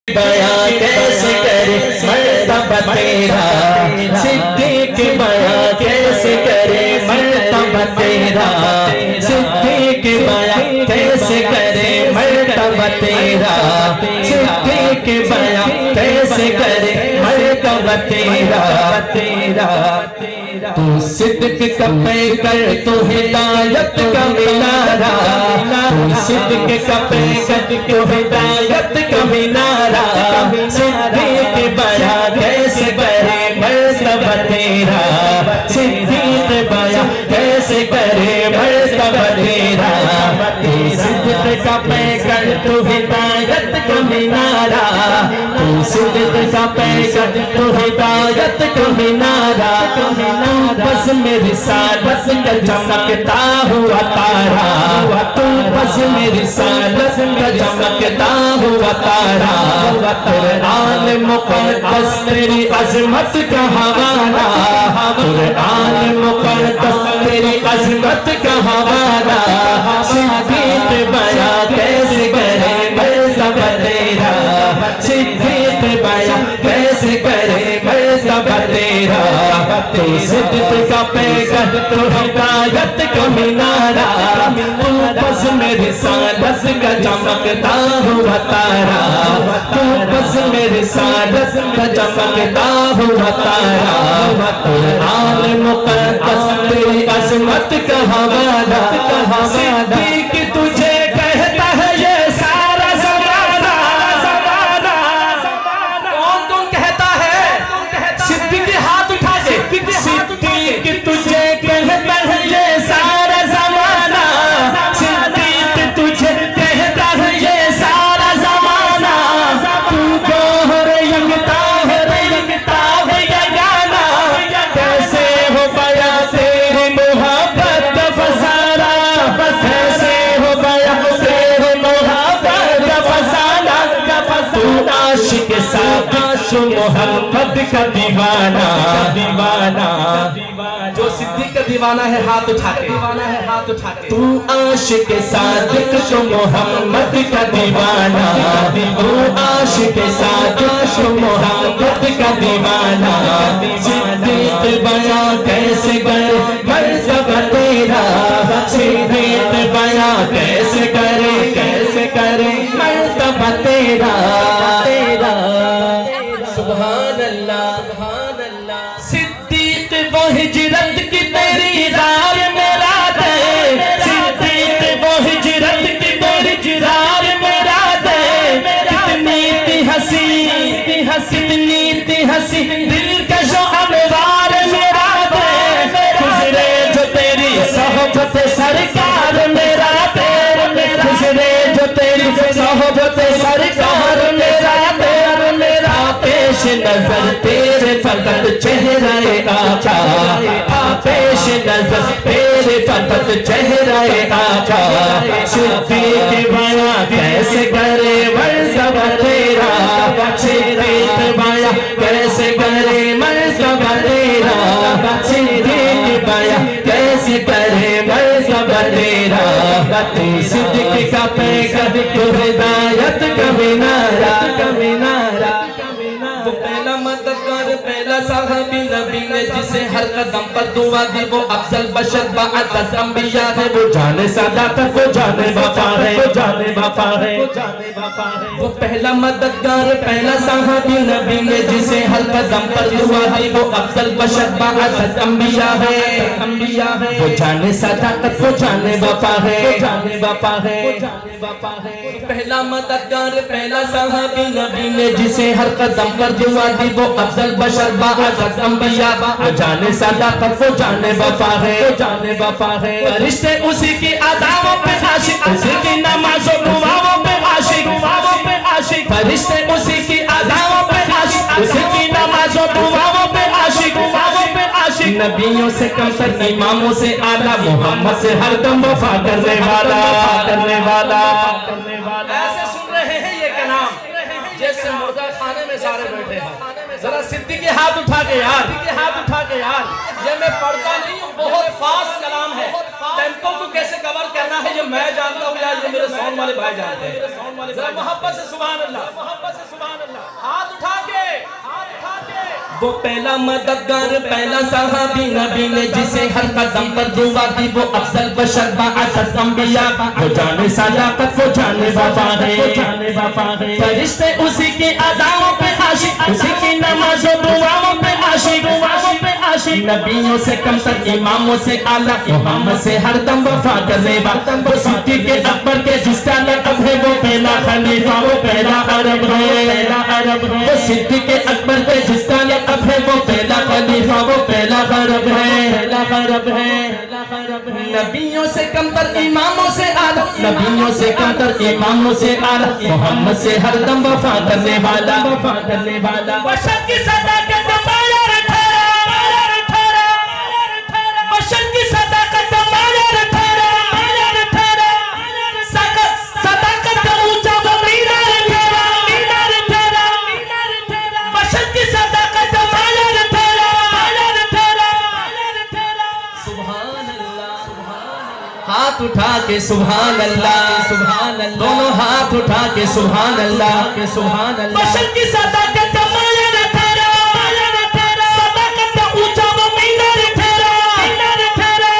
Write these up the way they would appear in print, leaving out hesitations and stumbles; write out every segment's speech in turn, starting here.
बयां कैसे करे मर्तबा तेरा, सिद्दीक बयां कैसे करे मर्तबा तेरा, सिद्दीक बयां कैसे करे मर्तबा तेरा, सिद्दीक बयां कैसे करे मर्तबा तेरा। तू सिद्दीक का पैकर तू हिदायत का मीनारा, तू सिद्दीक का पैकर तू हिदायत का मीनारा, सिद्दीक बयां कैसे करे मर्तबा तेरा, सिद्दीक बयां कैसे करे मर्तबा तेरा। तू सिद्दीक का पैकर तू हिदायत का मीनारा, तू सिद्दीक का पैकर तू हिदायत का मीनारा। बस मेरी सालस का चमकता हुआ तारा, तू बस मेरी सालस का चमकता हुआ तारा। कुरान मुक़द्दस तेरी अज़मत का हवाला, कुरान मुक़द्दस तेरी अज़मत का हवाला। सिद्दीक बयां कैसे करे मर्तबा तेरा, सिद्दीक बयां कैसे करे मर्तबा तेरा। तू सिद्दीक का पैकर तू हिदायत का मीनारा, तू बस मेरी सालस का चमकता हुआ तारा, तू बस मेरी सालस का चमकता हुआ तारा। कुरान मुक़द्दस तेरी अज़मत का हवाला। सिद्दीक तुझे कहता है ये सारा ज़माना, कौन कहता है? सिद्दीक हाथ उठा दे। सिद्दीक तुझे कहता है ये सारा ज़माना, सिद्दीक तुझे कहता है ये सारा ज़माना। तू गौहर यकता है यगाना, कैसे हो बयां तेरी मोहब्बत का फसाना, कैसे हो बयां तेरी मोहब्बत का फसाना। तू आशिक सादिक मोहम्मद का दीवाना, दीवाना जो सिद्दीक का दीवाना है हाथ उठा के, दीवाना है हाथ उठा के। तू आशिक सादिक जो मोहम्मद का दीवाना, तू आशिक सादिक जो मोहम्मद का दीवाना। सिद्दीक बयां कैसे करे मर्तबा तेरा, सिद्दीक बयां कैसे करे मर्तबा तेरा। सुभान अल्लाह, सुभान अल्लाह। सिद्दीक वो हिजरत की तेरी राह में रात है, सिद्दीक वो हिजरत की तेरी राह में रात है। कितनी थी हंसी, कितनी थी हंसी दिलकश अनवार में रात है। गुजरे जो तेरी सोहबत सरकार में रात है, गुजरे जो तेरी सोहबत सरकार में रात है। पेश नजर तेरे फकत चेहराए आका, पेश नजर तेरे फकत चेहराए आका। सिद्दीक बयां कैसे करे मर्तबा तेरा, सिद्दीक बयां कैसे करे मर्तबा तेरा, सिद्दीक बयां कैसे करे मर्तबा तेरा। तू सिद्दीक का पैकर तू हिदायत का मीनारा, वो पहला मददगार पहला साहबी नबी ने जिसे हर कदम पर दुआ दी, वो अफजल बशर बाअत अंबिया है। वो जाने सदाकत वो जाने वफा है, वो जाने वफा है, वो जाने वफा है। वो पहला मददगार पहला साहबी नबी ने जिसे हर कदम पर दुआ दी, वो अफजल बशर बाअत अंबिया है, अंबिया है। वो जाने सदाकत वो जाने वफा है, वो जाने वफा है, वो जाने वफा है। पहला मददगार पहला साहबी नबी ने जिसे हर कदम पर दुआ दी, वो अफजल बशर बाअत अंबिया। वो जाने सदाकत वो जाने वफा है, वो जाने वफा है। फरिश्ते उसी की अदाओं पे आशिक, उसी की नमाज़ों दुआओं पे आशिक, दुआओं पे आशिक। फरिश्ते उसी की अदाओं पे आशिक, उसी की नमाज़ों दुआओं पे आशिक, दुआओं पे आशिक। नबियों से कमतर इमामों से आला, मोहम्मद से हरदम वफा करने वाला, करने वाला। ऐसे सुन रहे हैं ये कलाम जैसे मुर्गा खाने में सारे बैठे हैं। जरा सिद्दीक के हाथ उठा के यार, हाथ उठा के यार। ये मैं पढ़ता नहीं हूँ, बहुत फास्ट कलाम है। टेम्पो को कैसे कवर करना है ये मैं जानता हूँ यार, ये मेरे साउंड वाले भाई जानते हैं। जरा मोहब्बत से सुभान अल्लाह, मोहब्बत से सुभान अल्लाह। वो पहला मददगार पहला सहाबी नबी ने जिसे हर कदम पर दुआ दी वो अफजल बशर बाअत अंबिया वो जाने सदाकत वो जाने वफा है फरिश्ते उसी की अदाओं पे आशिक उसी की नमाज़ों दुआओं पे आशिक नबियों से कमतर इमामों से आला मोहम्मद से हरदम वफा करने वाला वो सिद्दीक़ अकबर के जिसका लक़ब है वो पहला खलीफा वो पहला अरब है वो सिद्दीक़ अकबर के जिसका लक़ब है वो पहला खलीफा वो पहला अरब है नबियों से कमतर इमामों से आला नबियों से कमतर इमामों से आला मोहम्मद से हरदम वफा करने वाला बशर की सदाकत बशर की सदाकत सदाकत ऊंचा वो मीनार तेरा बशर की सदाकत सुभान अल्लाह हाथ उठा के सुभान अल्लाह दोनों हाथ उठा के सुभान अल्लाह बशर की सदाकत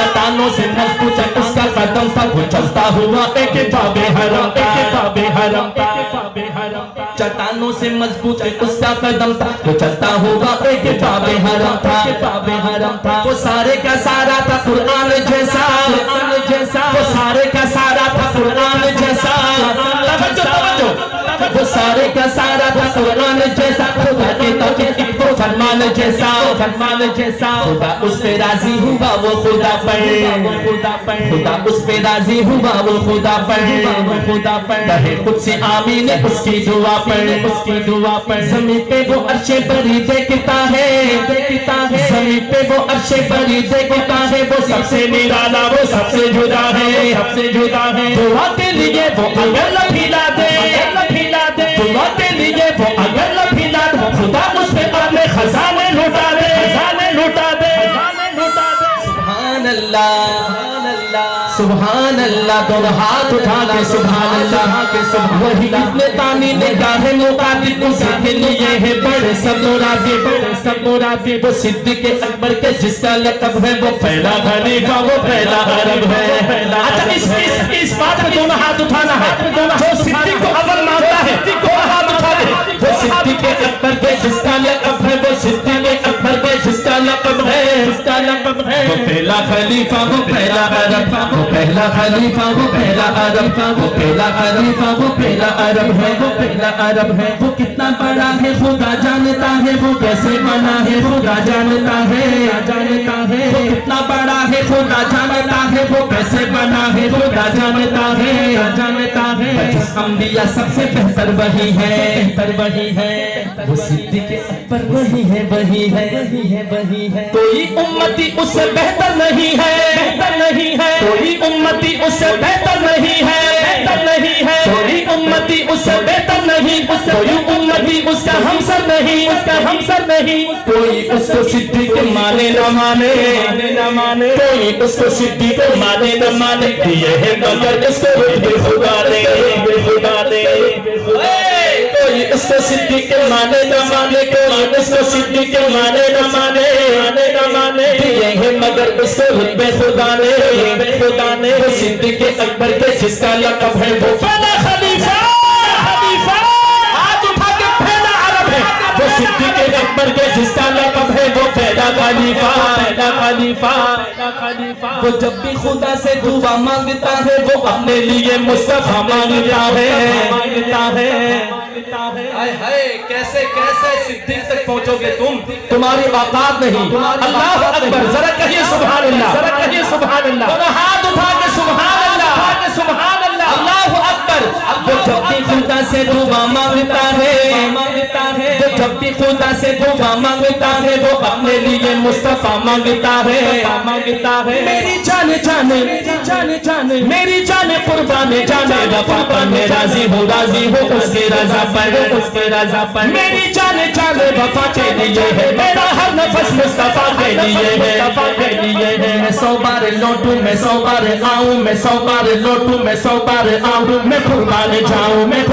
चट्टानों से मजबूत उसका कदम था वो चलता हुआ एक बाबे हरम चट्टानों से मजबूत उसका कदम था वो चलता हुआ एक बाबे हरम था वो सारे का सारा था कुरान जैसा वो सारे का सारा था कुरान जैसा वो सारे का सारा था कुरान जैसा खुदा के तौहीद को फरमान जैसा खुदा उस पे राजी हुआ वो खुदा पर खुदा उस पे राजी हुआ वो खुदा पर कहे खुद से आमीन उसकी दुआ पर ज़मीन पे वो अर्शे बरी देखता है ज़मीन पे वो अर्शे बरी देखता है वो सबसे निराला वो सबसे जुदा है दुआ के लिए वो अगर लफीला दे दुआ के लिए वो अगर लफीला दे खुदा उस पे अपने खजाने लुटा दे सुभान अल्लाह दोनों हाथ उठा के सुभान अल्लाह वही अपने तानी ने गाहे मुकातिल उसके लिए है बड़े सब राजी वो सिद्दीक़ अकबर के जिसका लक़ब है वो पहला खलीफा वो पहला अरब है अच्छा इस बात में दोनों हाथ उठाना है जो सिद्दीक़ को अव्वल मानता है वो हाथ उठा दे वो सिद्दीक़ अकबर के जिसका लक़ब है वो सिद्दीक़ अकबर के जिसका लक़ब है वो पहला खलीफा वो पहला अरब वो पहला खलीफा वो पहला अरब वो पहला खलीफा वो पहला अरब है वो कितना बड़ा है खुदा जानता है वो कैसे बना है खुदा जानता है वो कितना बड़ा है खुदा जानता है वो कैसे बना है खुदा जानता है अंबिया सबसे बेहतर वही है वो सिद्दीक़ अकबर वही है कोई उम्मती उससे बेहतर नहीं है कोई उम्मती उससे बेहतर नहीं है कोई उम्मती उससे बेहतर नहीं कोई उम्मती उसका हमसर नहीं कोई उसको सिद्दीक़ माने न माने कोई उसको सिद्दीक़ माने न माने ये है मगर इसको खुदा दे कोई इसको सिद्दीक़ माने न माने कोई इसको सिद्दीक़ माने न माने ये है मगर इसको रुतबे खुदा ने वो सिद्दीक़ अकबर के जिसका लक़ब है वो पहला खलीफा हाथ उठा के पहला अरब है वो सिद्दीक़ अकबर के जिसका लक़ब है वो पहला खलीफा वो जब भी खुदा से दुआ मांगता है वो अपने लिए मुस्तफा मांगता है हाय कैसे सिद्दीक़ तक पहुंचोगे तुम्हारी औकात नहीं अल्लाह अकबर जरा कहिए सुभान अल्लाह हाथ उठा के सुभान अल्लाह अल्लाह अकबर वो जब भी खुदा से दुआ मांगता है वो जब भी खुदा से दुआ मांगता है वो अपने लिए मुस्तफा मांगता है मेरी जान मेरी जान कुर्बान जाने वफा पर मैं राजी हूँ उसके रज़ा पर मेरी जान वफा के लिए है मेरा हर नफस मुस्तफा के लिए है मैं 100 बार लौटूं मैं 100 बार आऊं मैं 100 बार लौटूं मैं 100 बार आऊं मैं कुर्बान जाऊं मैं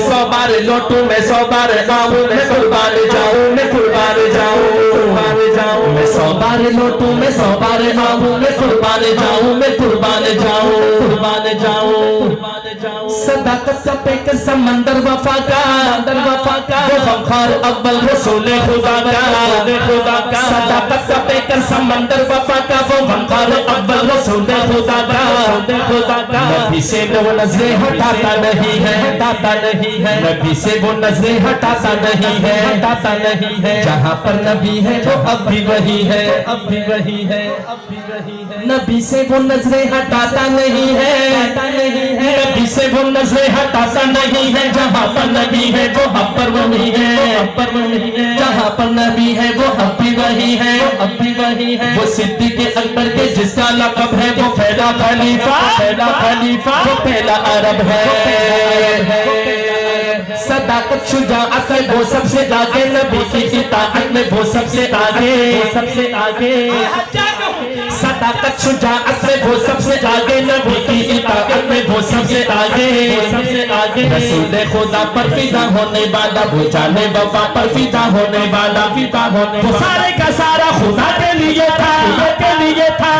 100 बार लौटूं मैं 100 बार आऊं मैं कुर्बान जाऊं मैं कुर्बान जाऊं कुर्बान जाऊं मैं 100 बार लौटूं मैं 100 बार आऊं मैं कुर्बान जाऊं मैं कुर्बान जाऊं कुर्बान जाऊं कुर्बान जाऊं सदाकत का पेक समंदर वफा का वो गमखार अव्वल रसूल खुदा का सदाकत का पेक समंदर वफा का वो गमखार अव्वल रसूल खुदा का नबी से वो नजरें हटाता नहीं है नबी से वो नजरें हटाता नहीं है जहाँ पर नबी है वो अब भी वही है नबी से वो नजरें हटाता नहीं है नबी से वो नजरें हटाता नहीं है जहाँ पर नबी है वो अब पर वही है जहाँ पर नबी है वो अब भी वही है वो सिद्दीक़ अकबर के जिसका लक़ब है वो पहला खलीफा वो पहला अरब है सदाकत शुजाअत में वो सबसे आगे नबी की इताअत में वो सबसे आगे सदाकत शुजाअत में वो सबसे आगे नबी की इताअत में वो सबसे आगे रसूल खुदा पर फिदा होने वाला वो जाने वफा पर फिदा होने वाला वो सारे का सारा खुदा के लिए था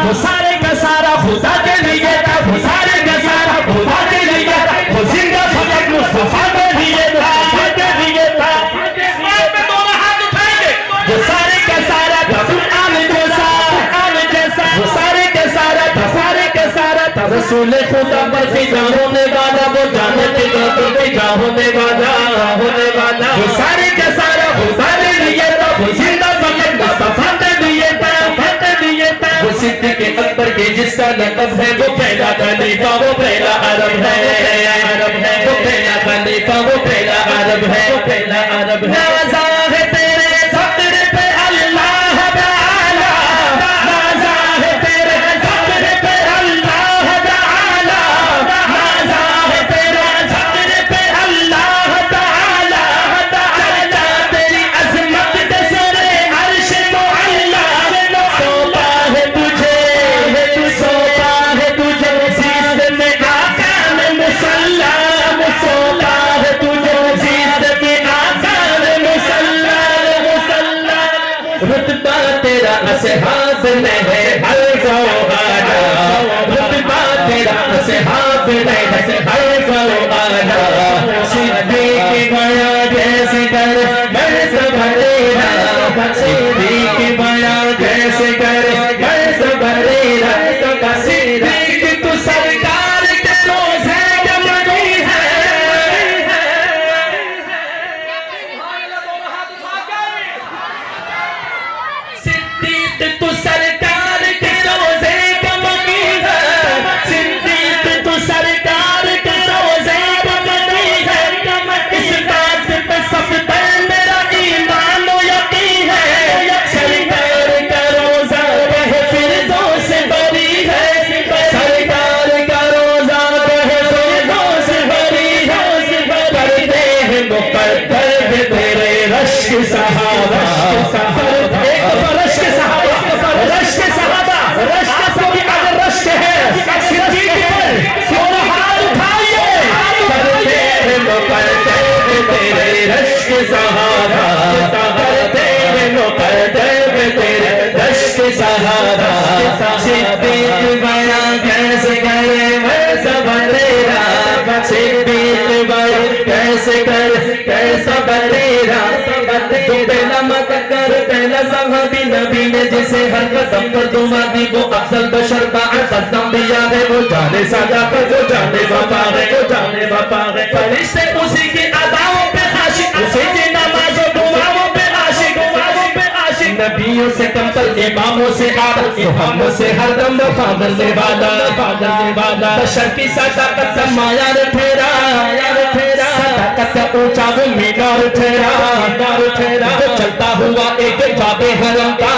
वो सारे का सारा खुदा के लिए था वो सारे का सारा खुदा के लिए था वो जिंदा फकत मुस्तफा के लिए था दोनों हाथ उठाएंगे वो सारे का सारा वो सारे के सारा था रसूल खुदा पर फिदा होने वाला वो जाने पे फिदा होने वाला वो सारे का सारा खुदा के लिए था वो जिंदा फकत मुस्तफा के लिए था वो सिद्दीक़ अकबर के जिसका लक़ब है वो पहला खलीफा वो पहला अरब है वो पहला खलीफा वो पहला अरब है नाज़ा है तेरे ज़क्र पे अल्लाह ताला नाज़ा है तेरे ज़क्र पे अल्लाह ताला नाज़ा है तेरे ज़क्र पे अल्लाह ताला चर्चा तेरी अज़मत के सरे अर्श को अल्लाह सौंपा है तुझे ज़ीद में आका ने मुसल्ला सौंपा है तुझे ज़ीद में आका ने मुसल्ला रुतबा तेरा असहाब में है हर फ़ौआला रुतबा तेरा असहाब में है हर फ़ौआला सिद्दीक़ बया जैसे कर मर्तबा तेरा सिद्दीक़ बया जैसे कर मर्तबा तेरा सिद्दीक़ तू सरकार के रोज़े जमनी है सिद्दीक़ तू सरकार के रोज़े जमनी है सिद्दीक़ तू सरकार के रोज़े जमनी है इस बात पे सब पर मेरा ईमान और यकीन है सरकार का रोज़ा रहे फिरदौस बरी है सरकार का रोज़ा रहे फिरदौस बरी है करते हैं मुक़द्दर तेरे रश्क सहाबा आपको भी अगर रश्क है सिद्दीक़ पर दोनों हाथ उठाइए करते हैं मुक़द्दर तेरे रश्क सहाबा करते हैं मुक़द्दर तेरे रश्क सहाबा सिद्दीक़ बया कैसे करे मर्तबा तेरा सिद्दीक़ बया कैसे करे कैसा बतेरा तो पहला मत कर पहला सहाबी नबी ने जिसे हर कदम पर दुआ दी वो अफजल बशर बाअत अंबिया है वो जाने सादा पर वो जाने वफा है फरिश्ते उसी की अदाओं पे आशिक उसी की नमाज़ों दुआओं पे आशिक नबियों से कमतर इमामों से आला इमामों से हरदम वफादार वाला बशर की सदाकत माया रे ठहरा सदाकत ऊंचा वो मीनार ठहरा वो चलता हुआ एक बाबे हरम का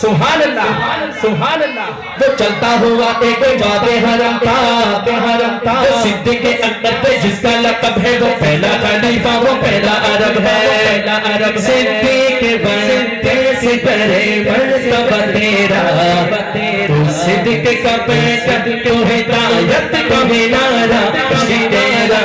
सुभान अल्लाह वो चलता हुआ एक बाबे हरम का वो सिद्दीक़ अकबर पे जिसका लक़ब है वो पहला खलीफा वो पहला अरब है सिद्दीक़ कैसे करे मर्तबा तेरा तू सिद्दीक़ का बेटा तू हिदायत का मीनारा तेरा